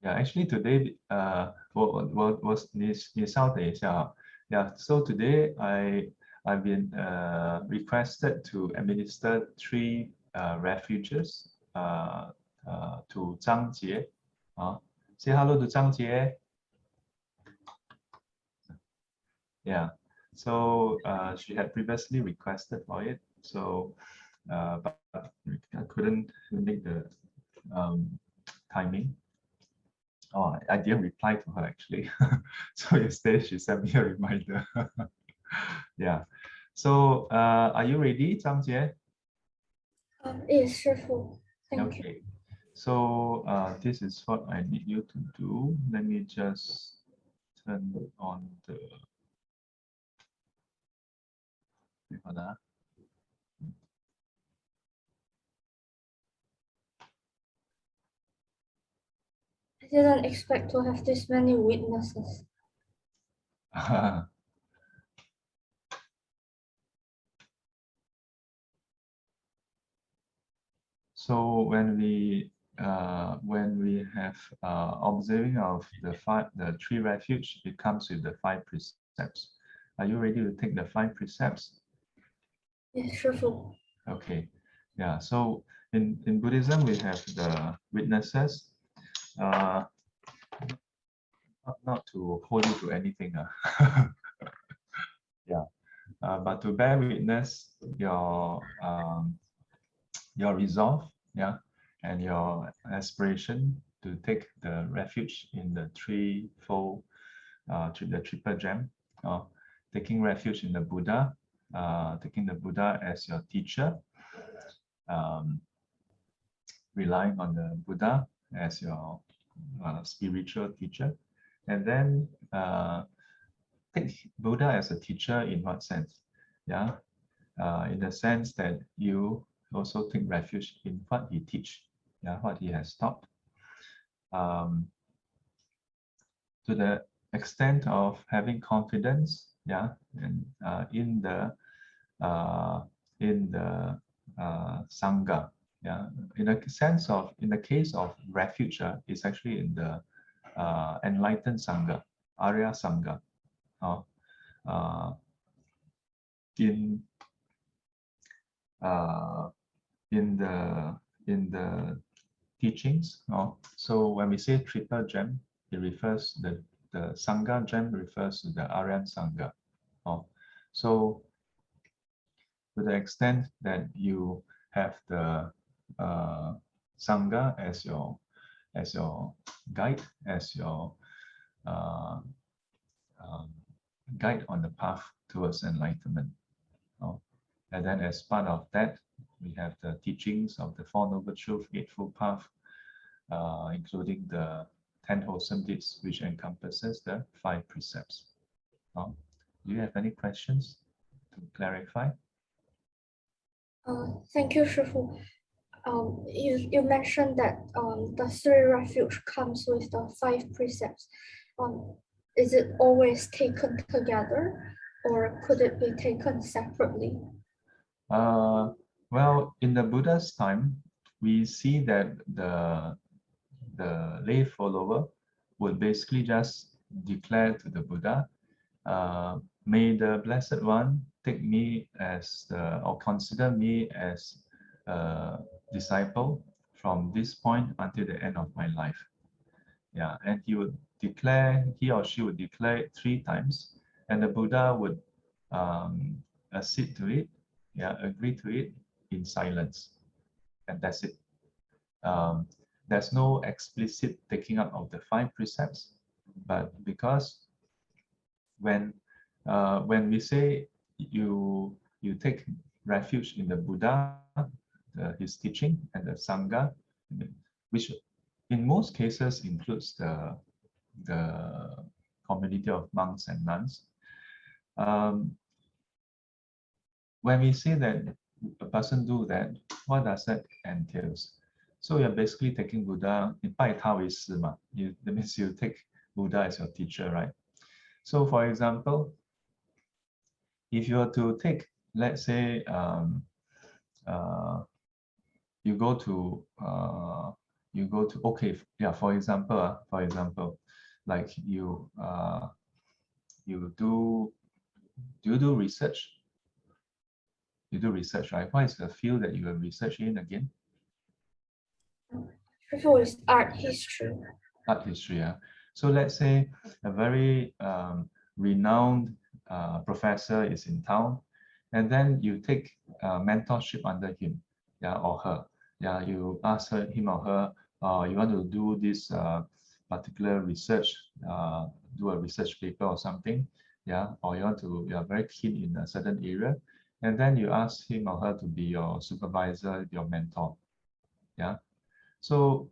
Yeah, actually today, 你稍等一下啊。Yeah, so today I've been requested to administer three refuges to Zhang Jie. Say hello to Zhang Jie. Yeah, so she had previously requested for it, so but I couldn't make the timing. Oh, I didn't reply to her actually. So yesterday she sent me a reminder. Yeah. So are you ready, Zhang Jie? Yes, 师傅. Thank you. Okay. So this is what I need you to do. Let me just turn on the. Wait for that. I didn't expect to have this many witnesses. So when we have observing of the three refuge, it comes with the 5 precepts. Are you ready to take the 5 precepts? Yes, 师傅. Okay, yeah. So in Buddhism we have the witnesses. Not to hold you to anything. Yeah, but to bear witness your resolve, yeah, and your aspiration to take the refuge in the threefold, the triple gem, taking refuge in the Buddha, taking the Buddha as your teacher, um, relying on the Buddha as your spiritual teacher, and then take Buddha as a teacher in what sense? Yeah, in the sense that you also take refuge in what he teach, yeah, what he has taught. To the extent of having confidence, yeah, and uh, in the sangha, yeah, in a sense of in the case of refuge, it's actually in the enlightened sangha, Arya sangha. Uh, in uh, in the teachings. So when we say triple gem, it refers the sangha gem refers to the Aryan sangha. So to the extent that you have the sangha as your guide, as your uh, um, guide on the path towards enlightenment. And then as part of that, we have the teachings of the Four Noble Truths, Eightfold Path, including the 10 wholesome deeds, which encompasses the 5 precepts. Do you have any questions to clarify? Thank you, 师傅. You mentioned that the three refuge comes with the 5 precepts. Is it always taken together, or could it be taken separately? Well, in the Buddha's time, we see that the lay follower would basically just declare to the Buddha, may the Blessed One take me as or consider me as a disciple from this point until the end of my life. Yeah, and he or she would declare it 3 times, and the Buddha would accede to it, yeah, agree to it in silence, and that's it. There's no explicit taking up of the 5 precepts, but because when we say you take refuge in the Buddha, his teaching, and the Sangha, which in most cases includes the community of monks and nuns. When we say that a person do that, what does that entails? So you're basically taking Buddha, 你拜他为师嘛. That means you take Buddha as your teacher, right? So for example, if you were to take, let's say, you go to you go to, okay, yeah, for example, like you do you do research? You do research, right? What is the field that you have research in again? Prefer art history. Art history, yeah. So let's say a very renowned professor is in town, and then you take mentorship under him, yeah, or her. Yeah, you ask him or her, you want to do this particular research, do a research paper or something, yeah, or you are very keen in a certain area, and then you ask him or her to be your supervisor, your mentor, yeah. So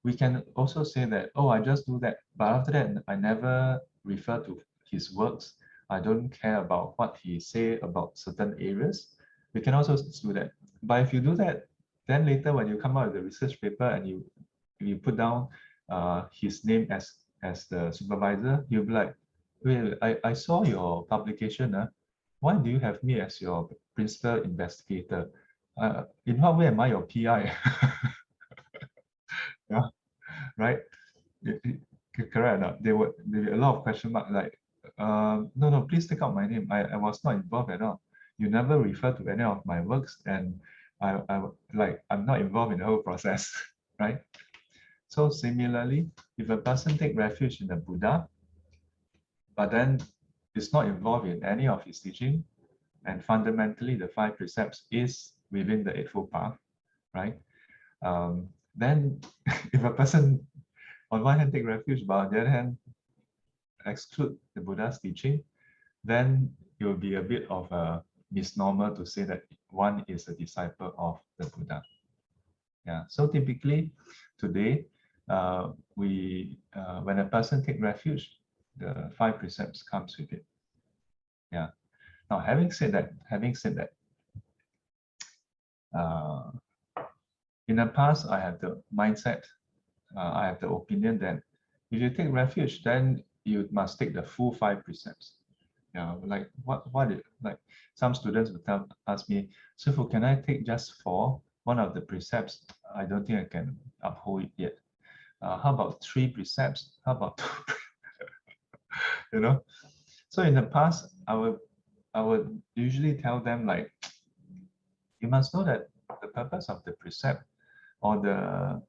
we can also say that, oh, I just do that, but after that, I never refer to his works. I don't care about what he say about certain areas. We can also do that. But if you do that, then later when you come out with the research paper and you put down his name as the supervisor, you'll be like, wait, I saw your publication. Why do you have me as your principal investigator? In what way am I your PI? Yeah, right? Correct or not? There were a lot of question mark like, no, no, please take out my name. I was not involved at all. You never refer to any of my works, and I'm not involved in the whole process, right? So similarly, if a person take refuge in the Buddha, but then is not involved in any of his teaching, and fundamentally the five precepts is within the Eightfold Path, right? Then if a person on one hand take refuge, but on the other hand exclude the Buddha's teaching, then it will be a bit of a misnomer to say that one is a disciple of the Buddha. Yeah. So typically, today, when a person take refuge, the five precepts comes with it. Yeah. Now, having said that, uh, in the past, I have the mindset, I have the opinion that if you take refuge, then you must take the full five precepts. Yeah, like like some students would ask me, Sifu, can I take just four? One of the precepts, I don't think I can uphold it yet. How about three precepts? How about two? You know? So in the past, I would usually tell them like, you must know that the purpose of the precept or the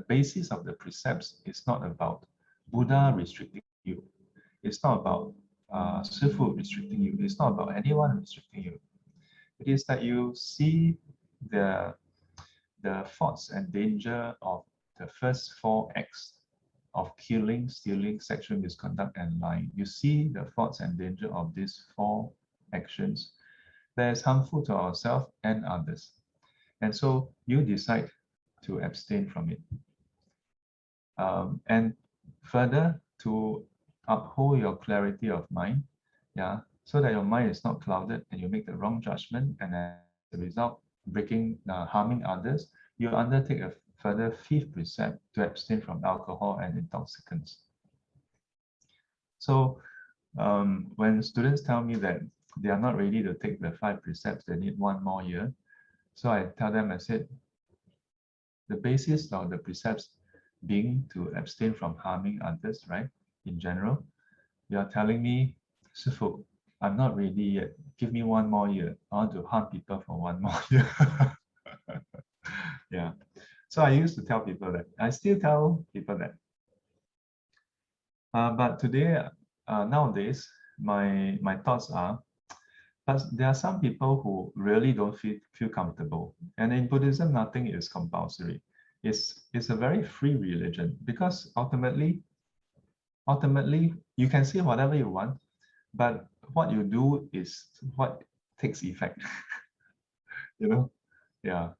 basis of the precepts is not about Buddha restricting you. It's not about Sifu restricting you. It's not about anyone restricting you. It is that you see the faults and danger of the first four acts of killing, stealing, sexual misconduct, and lying. You see the faults and danger of these four actions that is harmful to ourselves and others. And so you decide to abstain from it. And further, to uphold your clarity of mind, yeah, so that your mind is not clouded and you make the wrong judgment, and as a result, harming others, you undertake a further fifth precept to abstain from alcohol and intoxicants. So when students tell me that they are not ready to take the five precepts, they need one more year. So I tell them, I said, the basis of the precepts being to abstain from harming others, right? In general, you are telling me, Sifu, I'm not ready yet. Give me one more year. I want to harm people for one more year. Yeah. So I used to tell people that. I still tell people that. But today, nowadays, my thoughts are, but there are some people who really don't feel comfortable. And in Buddhism, nothing is compulsory. It's a very free religion because ultimately you can say whatever you want, but what you do is what takes effect. You know? Yeah.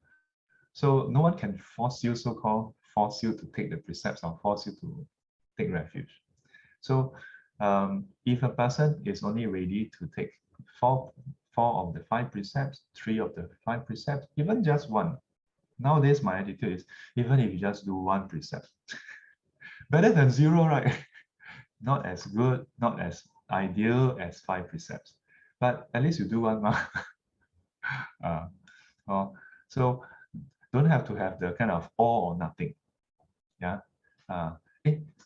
So no one can force you, so-called force you to take the precepts or force you to take refuge. So if a person is only ready to take four of the five precepts, three of the five precepts, even just one. Nowadays, my attitude is even if you just do one precept, better than zero, right? Not as good, not as ideal as five precepts, but at least you do one. uh, so don't have to have the kind of all or nothing. 呀，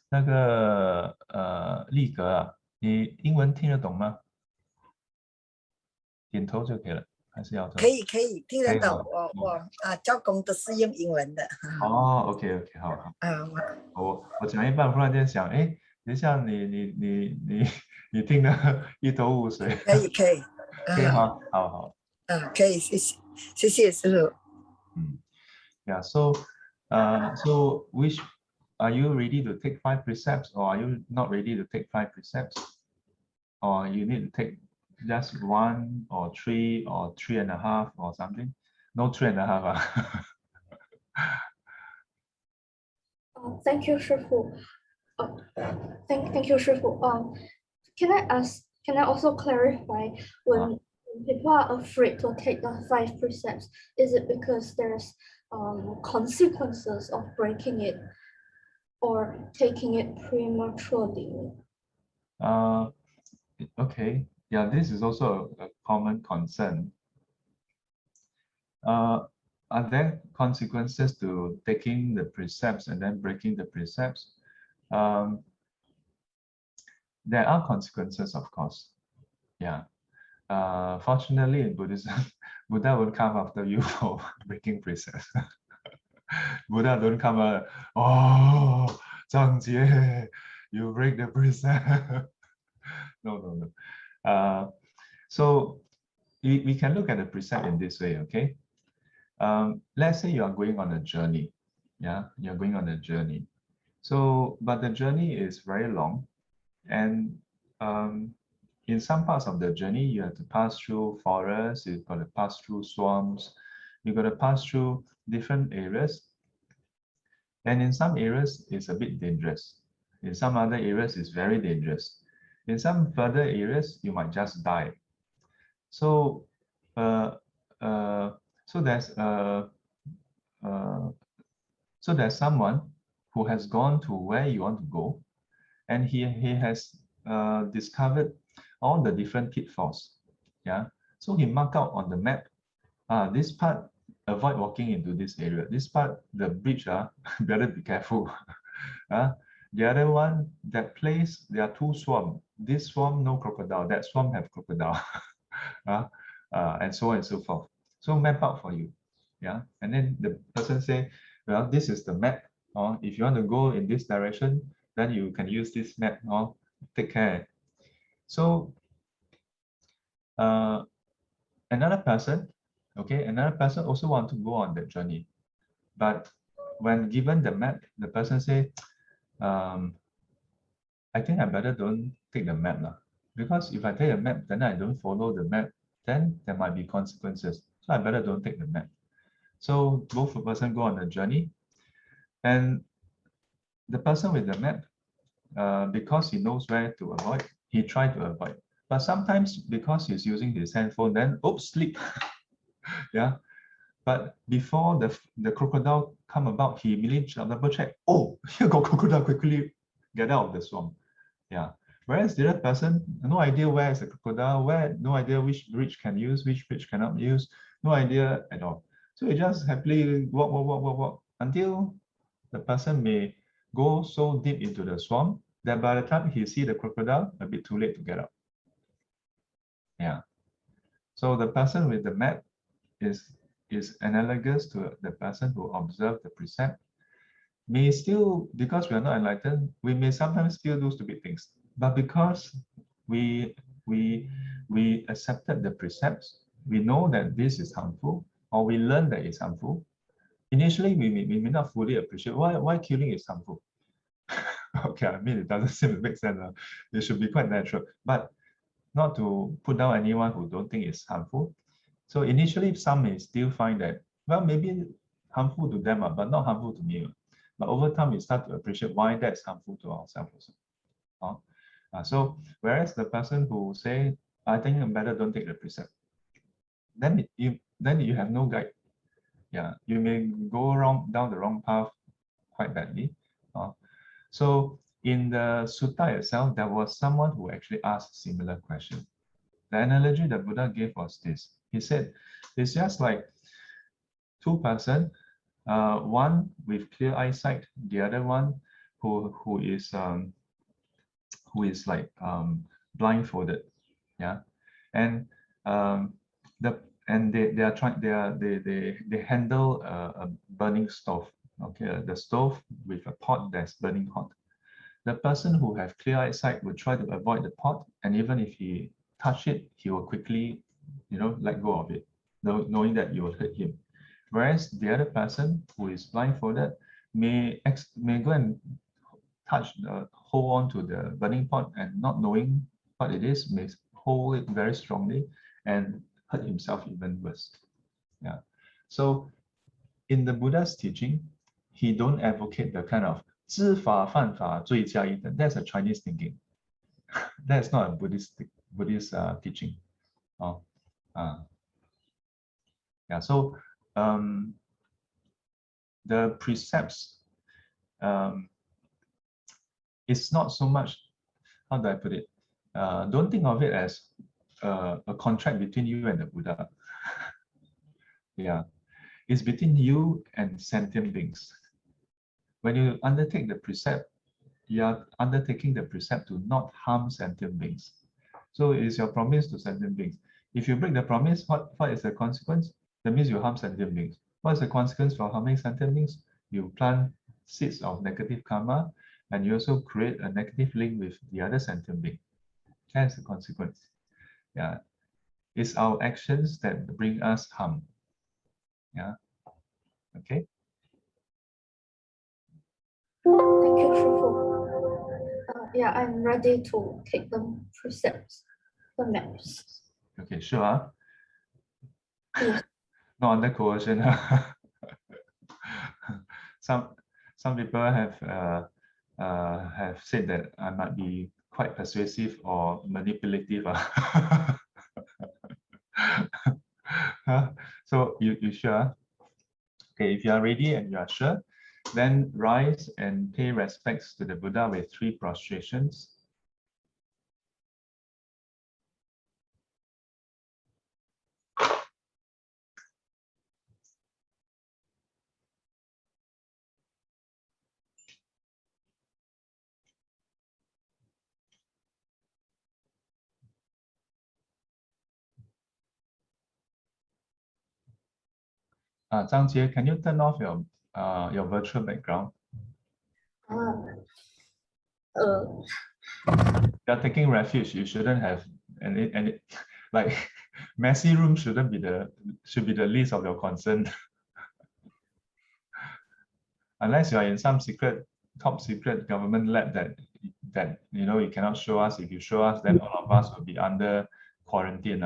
那个立格啊，你英文听得懂吗？点头就可以了，还是摇头？可以听得懂。可以哈。我教工都是用英文的。哦，OK，好好。我讲一半，忽然间想，哎，等一下你听得一头雾水。可以可以哈，好。可以，谢谢师傅。Yeah. So which are you ready to take 5 precepts, or are you not ready to take 5 precepts, or you need to take just 1 or 3 or 3.5 or something? No 3.5. Thank you, 师傅. Thank you, 师傅. Can I also clarify when people are afraid to take the 5 precepts, is it because there's consequences of breaking it or taking it prematurely? Okay. Yeah, this is also a common concern. Are there consequences to taking the precepts and then breaking the precepts? There are consequences, of course. Yeah. Fortunately, in Buddhism, Buddha won't come after you for breaking precepts. Buddha don't come out, oh, Zhangjie, you break the precept. No. So we can look at the precept in this way, okay? Let's say you are going on a journey. Yeah, you're going on a journey. So, but the journey is very long, and in some parts of the journey, you have to pass through forests, you've got to pass through swamps, you've got to pass through different areas. And in some areas, it's a bit dangerous. In some other areas, it's very dangerous. In some further areas, you might just die. So, so there's someone who has gone to where you want to go, and he has discovered all the different pitfalls. Yeah. So he marked out on the map, this part, avoid walking into this area. This part, the bridge, better be careful. The other one, that place, there are 2 swamps. This swamp, no crocodile. That swamp have crocodile. And so on and so forth. So map out for you. Yeah. And then the person say, well, this is the map. If you want to go in this direction, then you can use this map. Take care. So another person also want to go on that journey. But when given the map, the person say, I think I better don't take the map now. Because if I take a map, then I don't follow the map, then there might be consequences. So I better don't take the map. So both the person go on a journey, and the person with the map, because he knows where to avoid, he tried to avoid. But sometimes because he's using his handphone, then oops, sleep. Yeah. But before the crocodile come about, he immediately double check. Oh, here got crocodile, quickly get out of the swamp. Yeah. Whereas the other person, no idea where is the crocodile, no idea which bridge can use, which bridge cannot use, no idea at all. So he just happily walk until the person may go so deep into the swamp that by the time he see the crocodile, a bit too late to get out. Yeah. So the person with the map is analogous to the person who observed the precept. May still, because we are not enlightened, we may sometimes still do stupid things. But because we accepted the precepts, we know that this is harmful, or we learn that it's harmful. Initially, we may not fully appreciate why killing is harmful. Okay, I mean, it doesn't seem to make sense. It should be quite natural, but not to put down anyone who don't think it's harmful. So initially, some may still find that, well, maybe harmful to them, but not harmful to me. But over time, we start to appreciate why that's harmful to ourselves also. So whereas the person who say, I think I'm better don't take the precept, then you have no guide. Yeah, you may go down the wrong path quite badly. So in the sutta itself, there was someone who actually asked a similar question. The analogy that Buddha gave was this. He said, it's just like 2 persons one with clear eyesight, the other one who is like blindfolded, yeah, and they handle a burning stove, okay, the stove with a pot that's burning hot. The person who have clear eyesight will try to avoid the pot, and even if he touch it, he will quickly, let go of it, knowing that you will hurt him. Whereas the other person who is blindfolded may go and hold on to the burning pot, and not knowing what it is, may hold it very strongly and hurt himself even worse. Yeah. So in the Buddha's teaching, he don't advocate the kind of 知法犯法罪加一等. That's a Chinese thinking. That's not a Buddhist teaching. Yeah. So the precepts, it's not so much, how do I put it? Don't think of it as a contract between you and the Buddha. Yeah, it's between you and sentient beings. When you undertake the precept, you are undertaking the precept to not harm sentient beings. So it is your promise to sentient beings. If you break the promise, what is the consequence? That means you harm sentient beings. What is the consequence for harming sentient beings? You plant seeds of negative karma, and you also create a negative link with the other sentient being. That's the consequence. Yeah, it's our actions that bring us harm. Yeah. Okay. Thank you, Shufu. Yeah, I'm ready to take the precepts, the maps. Okay, sure. Yes. Not under coercion. Some people have said that I might be quite persuasive or manipulative. So you sure? Okay, if you are ready and you are sure, then rise and pay respects to the Buddha with 3 prostrations. Zhang Jie, can you turn off your virtual background? You're taking refuge. You shouldn't have any like messy room should be the least of your concern. Unless you are in some top secret government lab that you cannot show us. If you show us, then all of us will be under quarantine.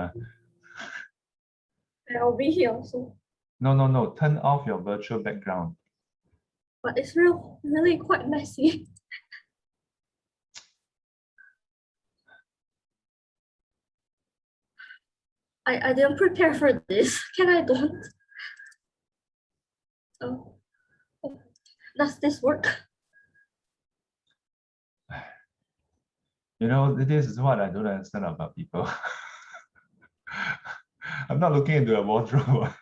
I'll be here also. No. Turn off your virtual background. But it's really quite messy. I didn't prepare for this. Can I don't? Oh. Does this work? This is what I don't understand about people. I'm not looking into a wardrobe.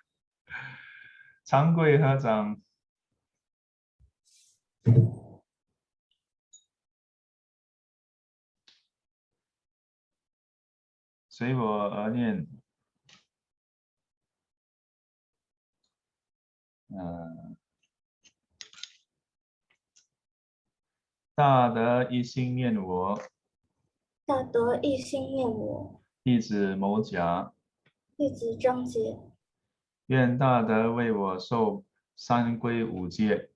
长贵合掌。随我而念。大德一心念我。大德一心念我。弟子某甲。弟子张杰。愿大德为我受三归五戒。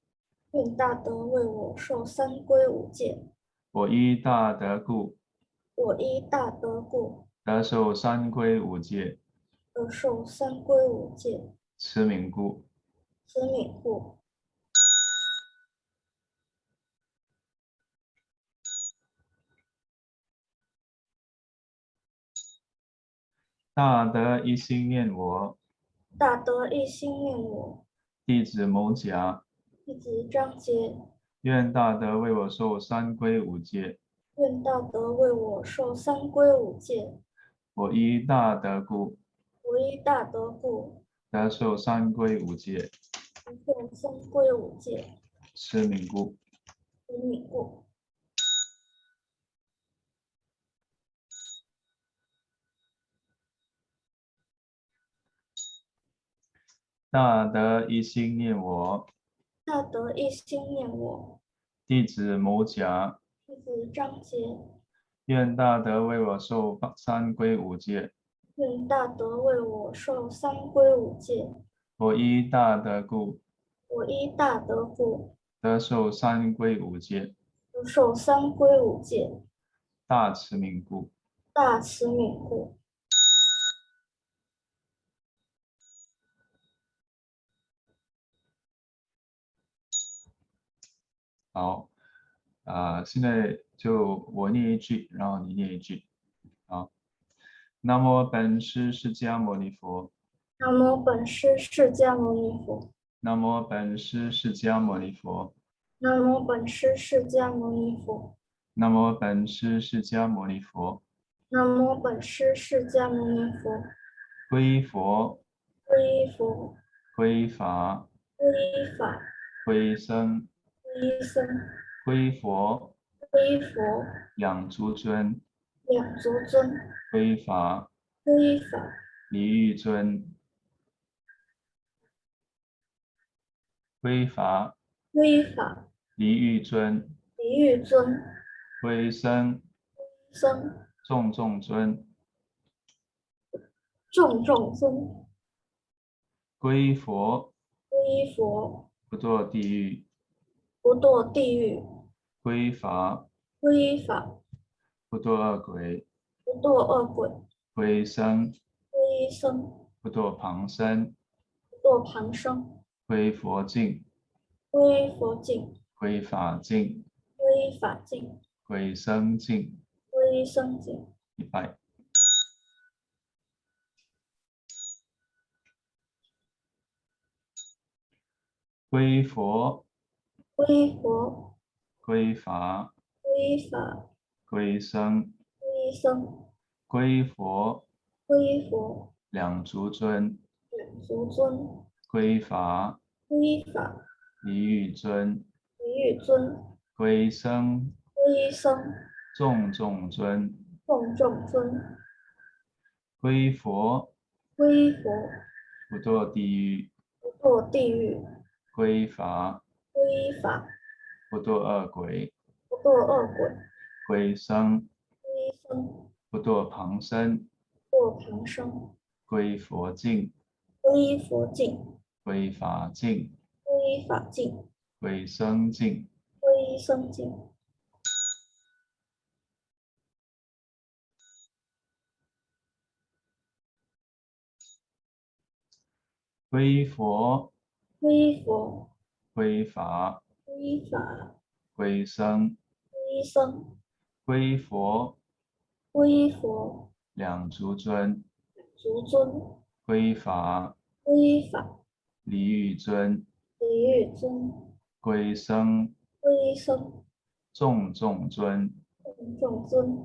愿大德为我受三归五戒。我依大德故。我依大德故。得受三归五戒。得受三归五戒。持名故。持名故。大德一心念我。大德一心念我。弟子某甲。弟子张杰。愿大德为我受三归五戒。愿大德为我受三归五戒。我依大德故。我依大德故。得受三归五戒。不生归五戒，痴名故。无名故。大德一心念我，大德一心念我，弟子某甲，弟子张杰，愿大德为我受三归五戒。愿大德为我受三归五戒。我依大德故，我依大德故，得受三归五戒。得受三归五戒。大慈悯故。大慈悯故。好，现在就我念一句，然后你念一句。好，南无本师释迦牟尼佛。南无本师释迦牟尼佛。南无本师释迦牟尼佛。南无本师释迦牟尼佛。南无本师释迦牟尼佛。南无本师释迦牟尼佛。皈依佛，皈依佛，皈依法，皈依法，皈依僧。皈依僧。皈依佛，皈依佛，养足尊。两足尊。皈依法，皈依法，离欲尊。皈依法，皈依法，离欲尊。离欲尊。皈依僧，僧，众众尊。众众尊。皈依佛，皈依佛，不堕地狱。不堕地狱。皈依法，皈依法，不堕恶鬼。不堕恶鬼。皈依僧，皈依僧，不堕旁生。不堕旁生。皈依佛境。皈依佛境。皈依法境。皈依法境。皈依僧境。皈依僧境。一拜。皈依佛，皈依佛，皈依法，皈依法，皈依僧。皈依僧。皈依佛，皈依佛，两足尊。两足尊。皈依法，皈依法，离欲尊。离欲尊。皈依僧，皈依僧，众众尊。众众尊。皈依佛，皈依佛，不堕地狱。不堕地狱。皈依法，皈依法，不堕恶鬼。不堕恶鬼。皈依僧，皈依僧，不堕旁生。不堕旁生。皈依佛境。皈依佛境。皈依法境。皈依法境。皈依僧境。皈依僧境。皈依佛，皈依佛，皈依法，皈依法，皈依僧。皈依僧。皈依佛，皈依佛，两足尊。足尊。皈依法，皈依法，离欲尊。离欲尊。皈依僧，皈依僧，众众尊。众众尊。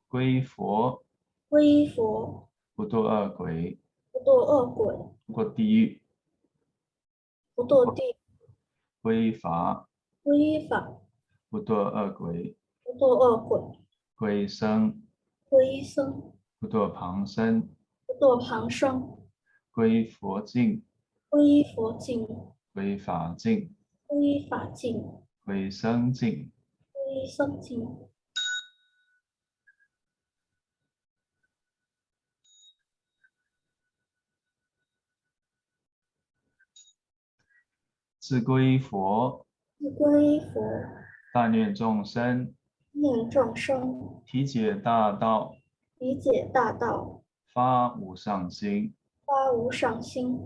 皈依佛，皈依佛，不堕恶鬼。不堕恶鬼。不堕地狱。不堕地。皈依法，皈依法，不堕恶鬼。不堕恶鬼。皈依僧，皈依僧，不堕旁生。不堕旁生。皈依佛境。皈依佛境。皈依法境。皈依法境。皈依僧境。皈依僧境。自皈依佛，自皈依佛，但愿众生念众生，体解大道，理解大道，发无上心。发无上心。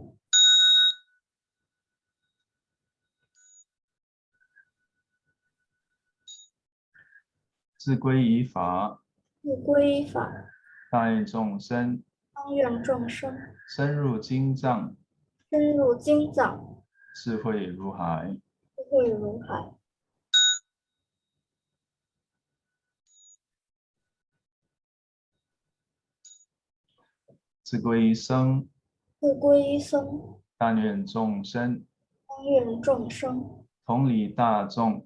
自皈依法，自皈依法，但愿众生当愿众生深入经藏，深入经藏，智慧如海。智慧如海。自皈依僧，自皈依僧，但愿众生当当愿众生同理大众，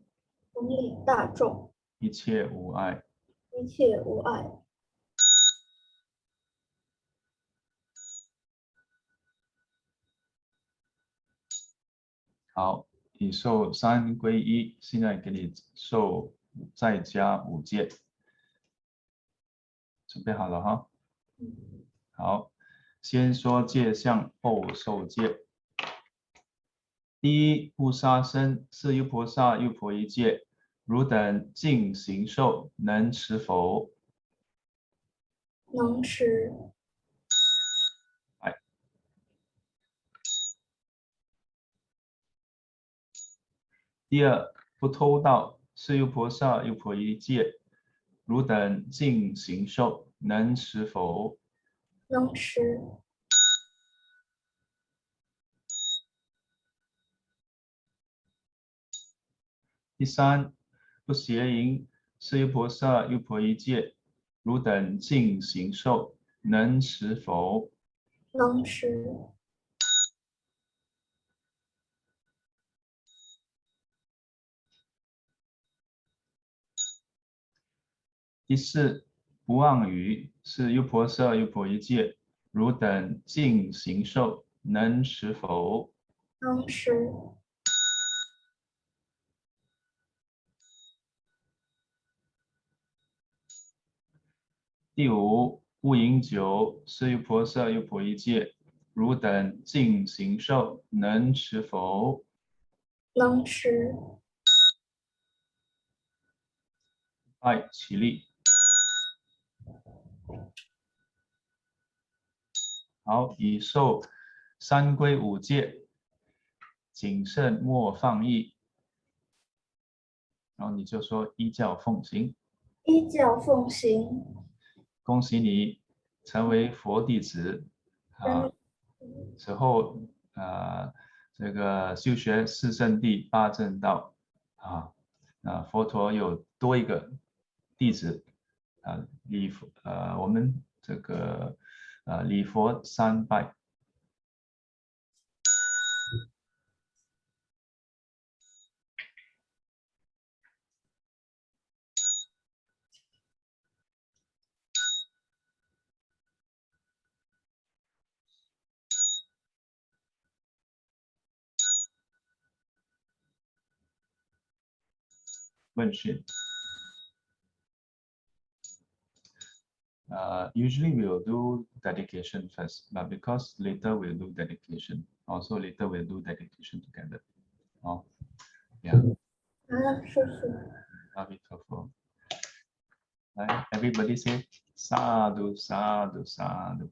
同理大众，一切无碍。一切无碍。好，已受三皈依，现在给你受再加5戒，准备好了哈？好，先说戒相，后受戒。第一，不杀生，是优婆塞、优婆夷戒，汝等尽行受，能持否？能持。第二，不偷盗，是优婆塞、优婆夷戒，汝等尽行受，能持否？能持。第三，不邪淫，是优婆塞、优婆夷戒，汝等尽行受，能持否？能持。第四，不妄语，是优婆塞、优婆夷戒，汝等尽行受，能持否？能持。第五，不饮酒，是优婆塞、优婆夷戒，汝等尽行受，能持否？能持。爱起立。好，已受三皈五戒，谨慎莫放逸。然后你就说依教奉行。依教奉行。恭喜你成为佛弟子啊！此后这个修学四圣谛八正道啊，佛陀有多一个弟子啊，我们这个礼佛3拜。问讯。Usually we'll do dedication first, but because later we'll do dedication. Also later we'll do dedication together. Oh, yeah. 是是。阿弥陀佛。来 everybody say sadhu, sadhu, sadhu.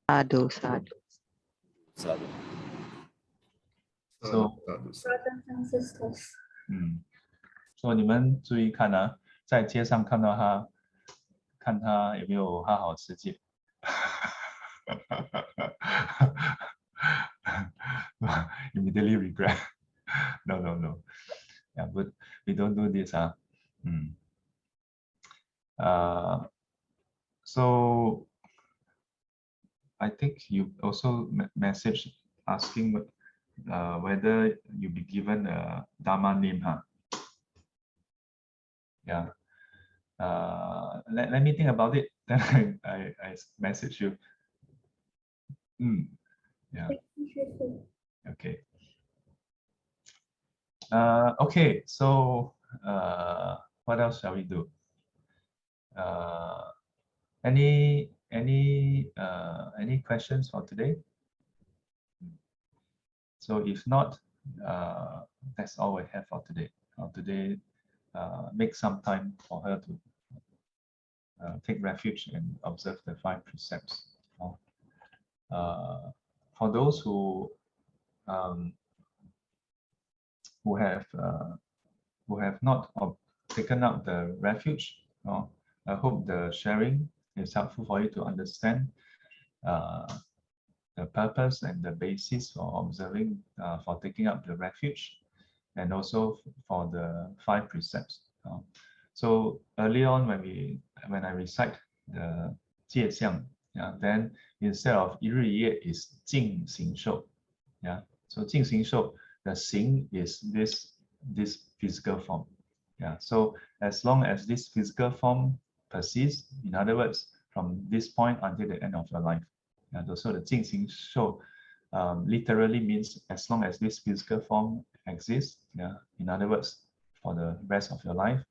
Sadhu, sadhu. Sadhu. So, Brothers and sisters. 所以你们注意看啊，在街上看到他，看他有没有好好持戒。Immediately regret. No, no, no. Yeah, but we don't do this, huh? So I think you also message asking whether you be given a Dharma name, huh? Yeah. Let me think about it. Then I message you. Yeah. Okay. Okay. So what else shall we do? Any questions for today? So if not, that's all we have for today. Today, make some time for her to take refuge and observe the 5 precepts. For those who have not taken up the refuge, I hope the sharing is helpful for you to understand the purpose and the basis for observing, for taking up the refuge, and also for the 5 precepts. So early on, when I recite the 戒相, then instead of 一日一夜is 净行受, yeah, So 进行受, the 行 is this physical form. Yeah. So as long as this physical form persists, in other words, from this point until the end of your life. Yeah, so the 进行受 literally means as long as this physical form exists. Yeah. In other words, for the rest of your life,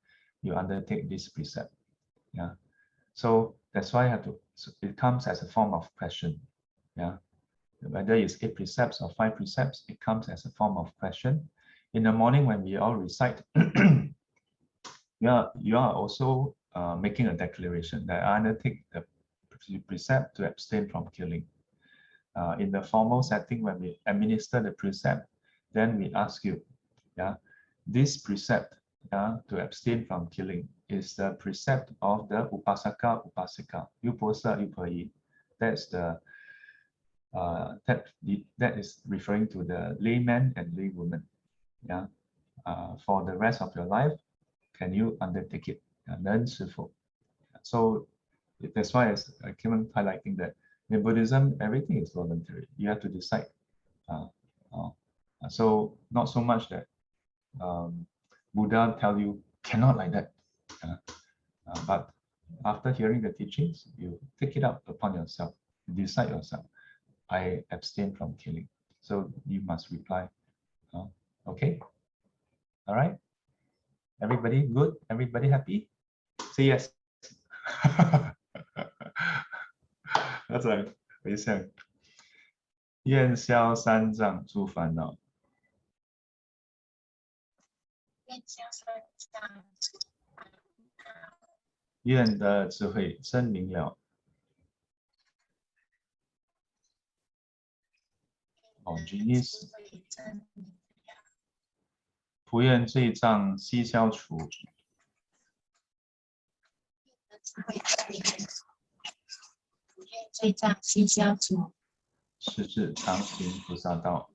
you undertake this precept. Yeah. So that's why I have to. So it comes as a form of question. Yeah. Whether it's 8 precepts or 5 precepts, it comes as a form of question. In the morning when we all recite, you are also making a declaration that I undertake the precept to abstain from killing. In the formal setting, when we administer the precept, then we ask you, yeah, this precept, to abstain from killing is the precept of the upasaka, upasika, uposa, upayi. That's the that is referring to the layman and laywoman. Yeah, for the rest of your life, can you undertake it? So that's why I keep on highlighting that in Buddhism, everything is voluntary. You have to decide. So not so much that Buddha tell you cannot like that, but after hearing the teachings, you take it up upon yourself. You decide yourself. I abstain from killing. So you must reply. Okay. All right. Everybody good? Everybody happy? Say yes. That's right. 回向愿消三障诸烦恼，愿得智慧真明了。Genius， 不愿罪障悉消除，罪障悉消除，是至常行菩萨道。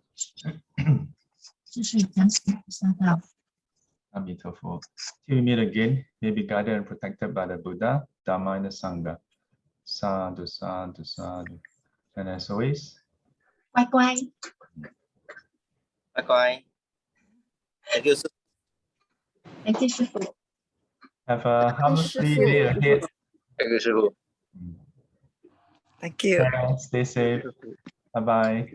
这是常行菩萨道。阿弥陀佛。Till we meet again, may be guided and protected by the Buddha, Dharma, and the Sangha. Sadhu, sadhu, sadhu. And as always, 乖乖，乖乖，Thank you，师父。感谢师父。 have a harmless day ahead. Thank you，师父。 Thank you. Stay safe. Bye bye.